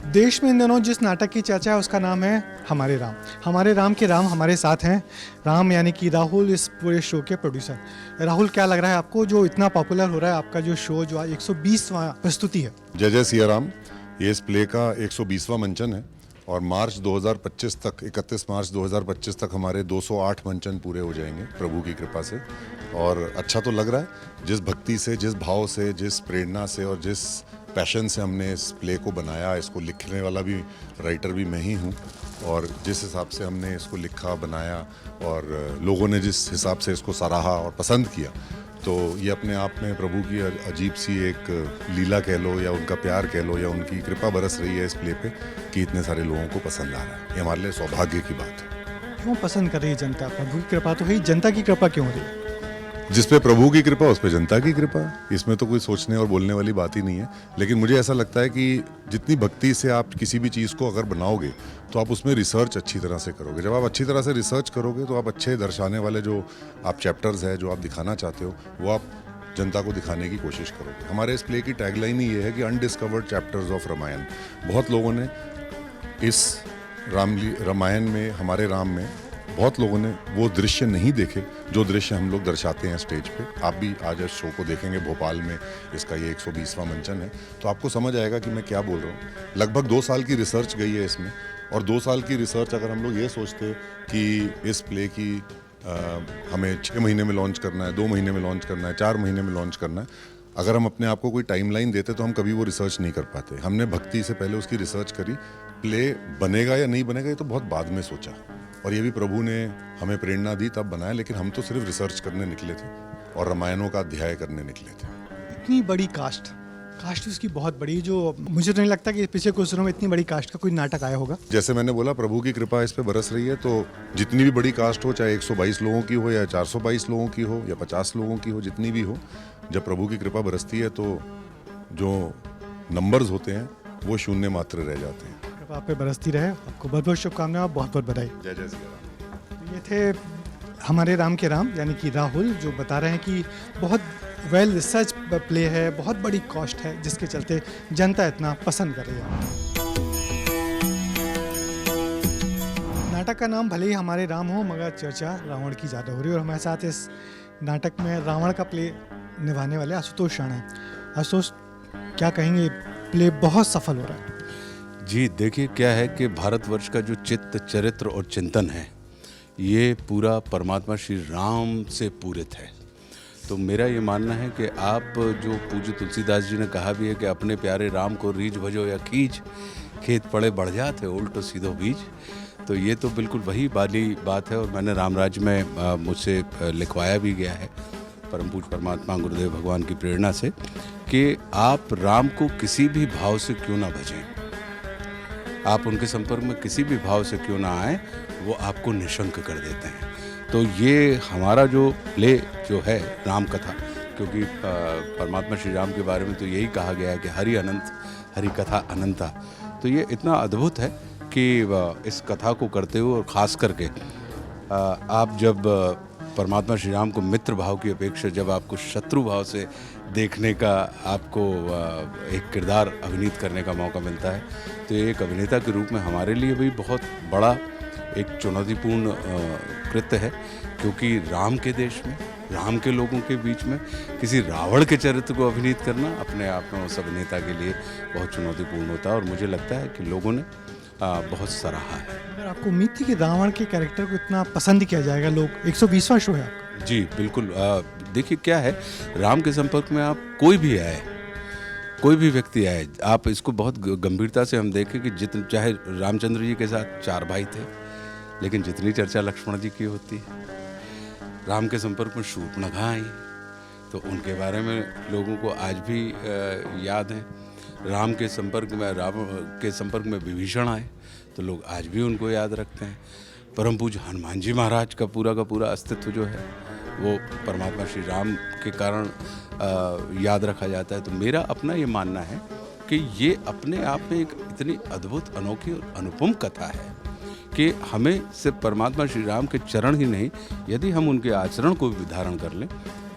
देश में इन दिनों जिस नाटक की चर्चा है उसका नाम है हमारे राम। हमारे राम के राम हमारे साथ हैं। राम यानी कि राहुल, इस पूरे शो के प्रोड्यूसर। राहुल, क्या लग रहा है आपको जो इतना पॉपुलर हो रहा है आपका जो शो, जो आज 120वां प्रस्तुति है? जय जय सिया राम। ये इस प्ले का 120वां मंचन है और मार्च 2025 तक, 31 मार्च 2025 तक हमारे 208 मंचन पूरे हो जाएंगे प्रभु की कृपा से। और अच्छा तो लग रहा है, जिस भक्ति से, जिस भाव से, जिस प्रेरणा से और जिस पैशन से हमने इस प्ले को बनाया, इसको लिखने वाला भी, राइटर भी मैं ही हूँ, और जिस हिसाब से हमने इसको लिखा, बनाया और लोगों ने जिस हिसाब से इसको सराहा और पसंद किया, तो ये अपने आप में प्रभु की अजीब सी एक लीला कह लो या उनका प्यार कह लो या उनकी कृपा बरस रही है इस प्ले पे कि इतने सारे लोगों को पसंद आ रहा है। ये हमारे लिए सौभाग्य की बात है। क्यों पसंद कर रही है जनता? प्रभु की कृपा तो है, जनता की कृपा क्यों हो रही है? जिस पे प्रभु की कृपा उस पे जनता की कृपा, इसमें तो कोई सोचने और बोलने वाली बात ही नहीं है। लेकिन मुझे ऐसा लगता है कि जितनी भक्ति से आप किसी भी चीज़ को अगर बनाओगे तो आप उसमें रिसर्च अच्छी तरह से करोगे। जब आप अच्छी तरह से रिसर्च करोगे तो आप अच्छे दर्शाने वाले जो आप चैप्टर्स है, जो आप दिखाना चाहते हो, वो आप जनता को दिखाने की कोशिश करोगे। हमारे इस प्ले की टैगलाइन ही ये है कि अनडिस्कवर्ड चैप्टर्स ऑफ रामायण। बहुत लोगों ने इस रामायण में, हमारे राम में, बहुत लोगों ने वो दृश्य नहीं देखे जो दृश्य हम लोग दर्शाते हैं स्टेज पे। आप भी आज इस शो को देखेंगे भोपाल में, इसका ये 120वां मंचन है, तो आपको समझ आएगा कि मैं क्या बोल रहा हूँ। लगभग 2 साल की रिसर्च गई है इसमें, और 2 साल की रिसर्च अगर हम लोग ये सोचते कि इस प्ले की हमें 6 महीने में लॉन्च करना है, 2 महीने में लॉन्च करना है, 4 महीने में लॉन्च करना है, अगर हम अपने आप को कोई टाइमलाइन देते तो हम कभी वो रिसर्च नहीं कर पाते। हमने भक्ति से पहले उसकी रिसर्च करी। प्ले बनेगा या नहीं बनेगा ये तो बहुत बाद में सोचा, और ये भी प्रभु ने हमें प्रेरणा दी तब बनाया, लेकिन हम तो सिर्फ रिसर्च करने निकले थे और रामायणों का अध्याय करने निकले थे। इतनी बड़ी कास्ट उसकी बहुत बड़ी, जो मुझे तो नहीं लगता कि पिछले कुछ दिनों में इतनी बड़ी कास्ट का कोई नाटक आया होगा। जैसे मैंने बोला, प्रभु की कृपा इस पे बरस रही है, तो जितनी भी बड़ी कास्ट हो, चाहे 122 लोगों की हो या 422 लोगों की हो या 50 लोगों की हो, जितनी भी हो, जब प्रभु की कृपा बरसती है तो जो नंबर्स होते हैं वो शून्य मात्र रह जाते हैं। कृपा आप पे बरसती रहे। आपको बहुत बहुत शुभकामनाएं और बहुत बहुत बधाई। जय जय सिया राम। ये थे हमारे राम के राम यानी कि राहुल, जो बता रहे हैं कि बहुत वेल रिसर्च प्ले है, बहुत बड़ी कॉस्ट है, जिसके चलते जनता इतना पसंद कर रही है। नाटक का नाम भले ही हमारे राम हो, मगर चर्चा रावण की ज़्यादा हो रही है। और हमारे साथ इस नाटक में रावण का प्ले निभाने वाले आशुतोष राणा हैं। आशुतोष, क्या कहेंगे? प्ले बहुत सफल हो रहा है। जी देखिए, क्या है कि भारतवर्ष का जो चित्त, चरित्र और चिंतन है, ये पूरा परमात्मा श्री राम से पूरित है। तो मेरा ये मानना है कि आप, जो पूज्य तुलसीदास जी ने कहा भी है कि अपने प्यारे राम को रीझ भजो या खींच, खेत पड़े बढ़ जाते उल्टो सीधो बीज। तो ये तो बिल्कुल वही वाली बात है। और मैंने रामराज में मुझसे लिखवाया भी गया है परम पूज्य परमात्मा गुरुदेव भगवान की प्रेरणा से कि आप राम को किसी भी भाव से क्यों ना भजें, आप उनके संपर्क में किसी भी भाव से क्यों ना आए, वो आपको निशंक कर देते हैं। तो ये हमारा जो प्ले जो है राम कथा, क्योंकि परमात्मा श्री राम के बारे में तो यही कहा गया है कि हरि अनंत, हरि कथा अनंता। तो ये इतना अद्भुत है कि इस कथा को करते हुए, और ख़ास करके आप जब परमात्मा श्री राम को मित्र भाव की अपेक्षा जब आपको शत्रु भाव से देखने का, आपको एक किरदार अभिनीत करने का मौका मिलता है, तो ये एक अभिनेता के रूप में हमारे लिए भी बहुत बड़ा एक चुनौतीपूर्ण कृत्य है। क्योंकि राम के देश में, राम के लोगों के बीच में किसी रावण के चरित्र को अभिनीत करना अपने आप में उस अभिनेता के लिए बहुत चुनौतीपूर्ण होता है। और मुझे लगता है कि लोगों ने बहुत सराहा है। अगर आपको उम्मीद थी कि रावण के कैरेक्टर को इतना पसंद किया जाएगा? लोग 120वां शो है आपका। जी बिल्कुल। देखिए क्या है, राम के संपर्क में आप कोई भी आए, कोई भी व्यक्ति आए, आप इसको बहुत गंभीरता से हम देखें कि जितने, चाहे रामचंद्र जी के साथ 4 भाई थे, लेकिन जितनी चर्चा लक्ष्मण जी की होती है, राम के संपर्क में शूर्पणखा आई तो उनके बारे में लोगों को आज भी याद है। राम के संपर्क में, रावण के संपर्क में विभीषण आए तो लोग आज भी उनको याद रखते हैं। परम पूज्य हनुमान जी महाराज का पूरा अस्तित्व जो है वो परमात्मा श्री राम के कारण याद रखा जाता है। तो मेरा अपना ये मानना है कि ये अपने आप में एक इतनी अद्भुत, अनोखी और अनुपम कथा है कि हमें सिर्फ परमात्मा श्री राम के चरण ही नहीं, यदि हम उनके आचरण को भी धारण कर लें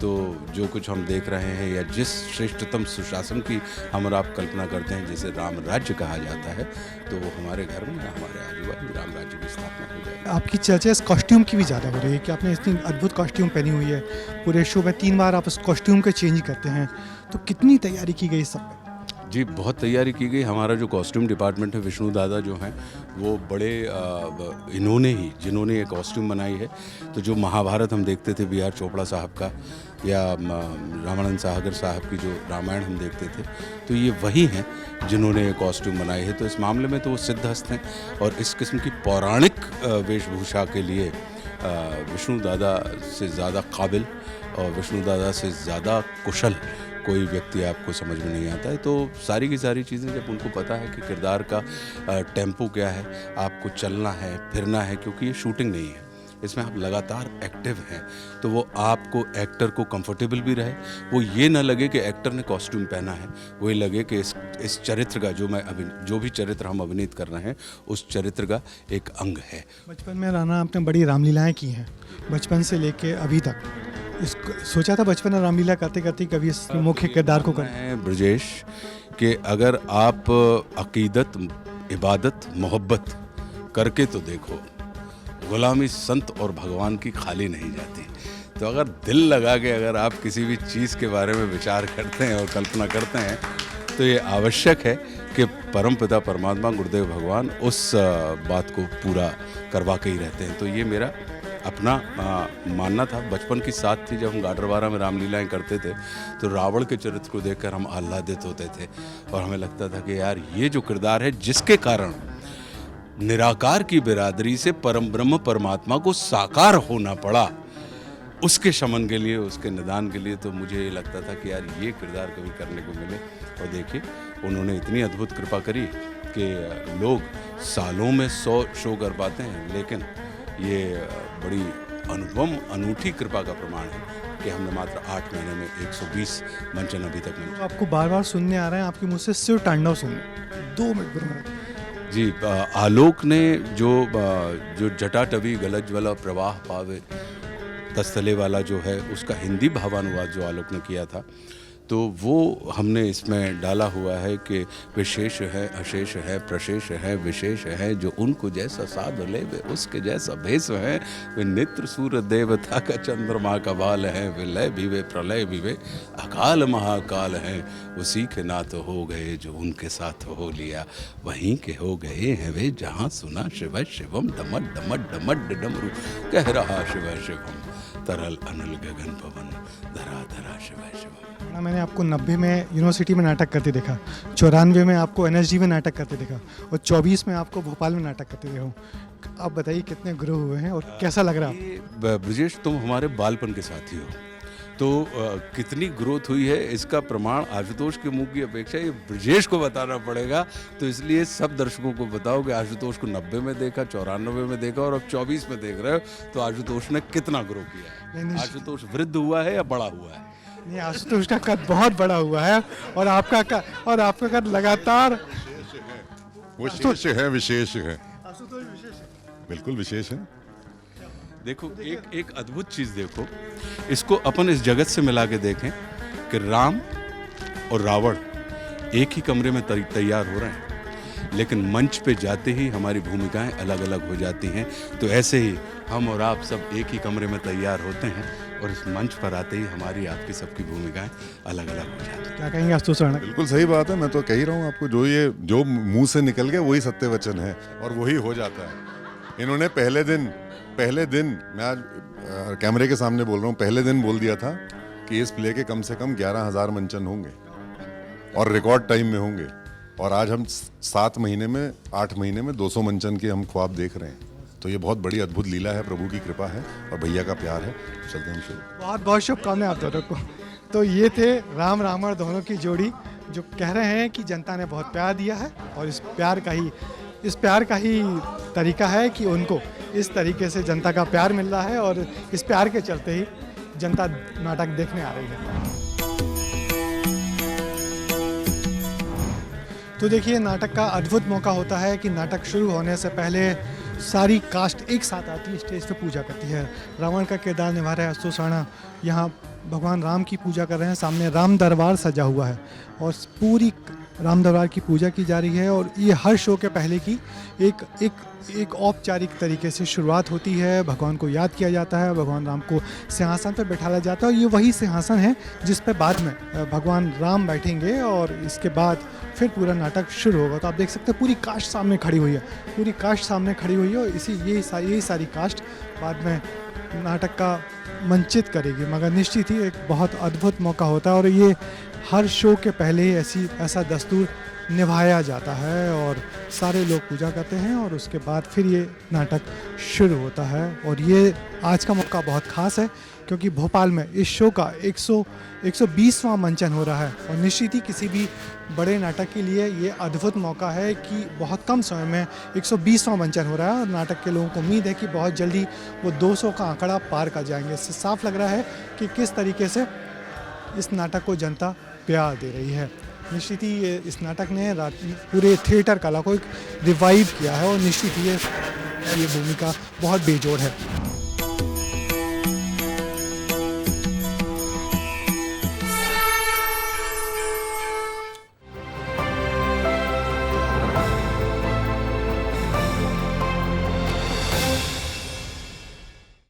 तो जो कुछ हम देख रहे हैं या जिस श्रेष्ठतम सुशासन की हम और आप कल्पना करते हैं, जिसे राम राज्य कहा जाता है, तो वो हमारे घर में या हमारे आजू बाजू राम राज्य की स्थापना हो जाएगी। आपकी चर्चा इस कॉस्ट्यूम की भी ज़्यादा हो रही है कि आपने इतनी अद्भुत कॉस्ट्यूम पहनी हुई है, पूरे शो में 3 बार आप उस कॉस्ट्यूम को चेंज करते हैं, तो कितनी तैयारी की गई इस सब में? जी, बहुत तैयारी की गई। हमारा जो कॉस्ट्यूम डिपार्टमेंट है, विष्णु दादा जो हैं वो बड़े इन्होंने ही जिन्होंने ये कॉस्ट्यूम बनाई है, तो जो महाभारत हम देखते थे B.R. चोपड़ा साहब का या रामानंद सागर साहब की जो रामायण हम देखते थे, तो ये वही हैं जिन्होंने ये कॉस्ट्यूम बनाई है। तो इस मामले में तो वो सिद्धहस्त हैं और इस किस्म की पौराणिक वेशभूषा के लिए विष्णु दादा से ज़्यादा काबिल और विष्णु दादा से ज़्यादा कुशल कोई व्यक्ति आपको समझ में नहीं आता है। तो सारी की सारी चीज़ें जब उनको पता है कि किरदार का टेम्पो क्या है, आपको चलना है फिरना है, क्योंकि ये शूटिंग नहीं है, इसमें आप लगातार एक्टिव हैं, तो वो आपको एक्टर को कंफर्टेबल भी रहे, वो ये ना लगे कि एक्टर ने कॉस्ट्यूम पहना है, वो ये लगे कि इस चरित्र का जो भी चरित्र हम अभिनीत कर रहे हैं उस चरित्र का एक अंग है। बचपन में राणा आपने बड़ी रामलीलाएं की हैं, बचपन से लेके अभी तक सोचा था बचपन में रामलीला करते करते कभी इस मुख्य किरदार को करना है ब्रजेश, कि अगर आप अकीदत, इबादत, मोहब्बत करके तो देखो, गुलामी संत और भगवान की खाली नहीं जाती। तो अगर दिल लगा के अगर आप किसी भी चीज़ के बारे में विचार करते हैं और कल्पना करते हैं, तो ये आवश्यक है कि परमपिता परमात्मा गुरुदेव भगवान उस बात को पूरा करवा के ही रहते हैं। तो ये मेरा अपना मानना था। बचपन की साथ थी, जब हम गाडरवारा में रामलीलाएं करते थे तो रावण के चरित्र को देखकर हम आह्लादित होते थे और हमें लगता था कि यार ये जो किरदार है जिसके कारण निराकार की बिरादरी से परम ब्रह्म परमात्मा को साकार होना पड़ा, उसके शमन के लिए, उसके निदान के लिए, तो मुझे ये लगता था कि यार ये किरदार कभी करने को मिले। और देखिए उन्होंने इतनी अद्भुत कृपा करी कि लोग सालों में 100 शो कर पाते हैं, लेकिन ये बड़ी अनुपम अनूठी कृपा का प्रमाण है कि हमने मात्र 8 महीने में 120 मंचन अभी तक में। आपको बार बार सुनने आ रहे हैं आपके मुँह से शिव तांडव सुनने, 2 मिनट गुरु जी। आलोक ने जो जटाटवी गलज्वल प्रवाह पावे तस्तले वाला जो है, उसका हिंदी भावानुवाद जो आलोक ने किया था, तो वो हमने इसमें डाला हुआ है कि विशेष है, अशेष है, प्रशेष है, विशेष है, जो उनको जैसा साध ले वे उसके जैसा भेष है, वे नित्र सूर्य देवता का चंद्रमा का बाल है, वे लय भी वे प्रलय भी वे अकाल महाकाल हैं, उसी के नाथ हो गए जो उनके साथ हो लिया, वहीं के हो गए हैं वे जहाँ सुना शिव शिवम डमट डमट डमट डमरू कह रहा शिव शिवम, तरल अनल गगन पवन धरा धरा शिव शिवम। मैंने आपको 90 में यूनिवर्सिटी में नाटक करते देखा, 94 में आपको NSD में नाटक करते देखा और 24 में आपको भोपाल में नाटक करते देखा हूँ। आप बताइए कितने ग्रो हुए हैं और कैसा लग रहा है? ब्रजेश, तुम हमारे बालपन के साथी हो, तो कितनी ग्रोथ हुई है इसका प्रमाण आशुतोष के मुंह की अपेक्षा ये ब्रजेश को बताना पड़ेगा। तो इसलिए सब दर्शकों को बताओ कि आशुतोष को 90 में देखा, 94 में देखा और अब 24 में देख रहे हो, तो आशुतोष ने कितना ग्रो किया है। आशुतोष वृद्ध हुआ है या बड़ा हुआ है? नहीं, आशुतोष का कद बहुत बड़ा हुआ है और आपका कद लगातार विशेष है, विशेष है, आशुतोष विशेष है, बिल्कुल विशेष है। देखो एक अद्भुत चीज़ देखो, इसको अपन इस जगत से मिला के देखें कि राम और रावण एक ही कमरे में तैयार हो रहे हैं, लेकिन मंच पे जाते ही हमारी भूमिकाएं अलग अलग हो जाती हैं। तो ऐसे ही हम और आप सब एक ही कमरे में तैयार होते हैं और इस मंच पर आते ही हमारी आपकी सबकी भूमिकाएं अलग अलग हो जाती हैं। क्या कहेंगे आशुतोष राणा? बिल्कुल सही बात है, मैं तो कह ही रहा हूँ आपको, जो मुंह से निकल गया वही सत्य वचन है और वही हो जाता है। इन्होंने पहले दिन मैं आज कैमरे के सामने बोल रहा हूँ, पहले दिन बोल दिया था कि इस प्ले के कम से कम 11,000 मंचन होंगे और रिकॉर्ड टाइम में होंगे, और आज हम 8 महीने में 200 मंचन के हम ख्वाब देख रहे हैं। तो ये बहुत बड़ी अद्भुत लीला है, प्रभु की कृपा है और भैया का प्यार है। चलते हैं शुरू। बहुत बहुत शुभकामनाएं आप दोनों को। तो ये थे राम रावण दोनों की जोड़ी जो कह रहे हैं कि जनता ने बहुत प्यार दिया है और इस प्यार का ही तरीका है कि उनको इस तरीके से जनता का प्यार मिल रहा है और इस प्यार के चलते ही जनता नाटक देखने आ रही है। तो देखिए, नाटक का अद्भुत मौका होता है कि नाटक शुरू होने से पहले सारी कास्ट एक साथ आती है, स्टेज पे पूजा करती है। रावण का किरदार निभा रहा है आशुतोष राणा। यहाँ भगवान राम की पूजा कर रहे हैं, सामने राम दरबार सजा हुआ है और पूरी राम दरबार की पूजा की जा रही है। और ये हर शो के पहले की एक एक एक औपचारिक तरीके से शुरुआत होती है। भगवान को याद किया जाता है, भगवान राम को सिंहासन पर बैठाया जाता है और ये वही सिंहासन है जिस पर बाद में भगवान राम बैठेंगे और इसके बाद फिर पूरा नाटक शुरू होगा। तो आप देख सकते हैं पूरी कास्ट सामने खड़ी हुई है, पूरी कास्ट सामने खड़ी हुई है और यही सारी कास्ट बाद में नाटक का मंचित करेगी। मगर निश्चित ही एक बहुत अद्भुत मौका होता है और ये हर शो के पहले ही ऐसा दस्तूर निभाया जाता है और सारे लोग पूजा करते हैं और उसके बाद फिर ये नाटक शुरू होता है। और ये आज का मौका बहुत ख़ास है क्योंकि भोपाल में इस शो का 120वां मंचन हो रहा है और निश्चित ही किसी भी बड़े नाटक के लिए ये अद्भुत मौका है कि बहुत कम समय में 120वां मंचन हो रहा है और नाटक के लोगों को उम्मीद है कि बहुत जल्दी वो 200 का आंकड़ा पार कर जाएंगे। इससे साफ लग रहा है कि किस तरीके से इस नाटक को जनता प्यार दे रही है। निश्चित ही इस नाटक ने पूरे थिएटर कला को एक रिवाइव किया है और निश्चित ही ये भूमिका बहुत बेजोड़ है।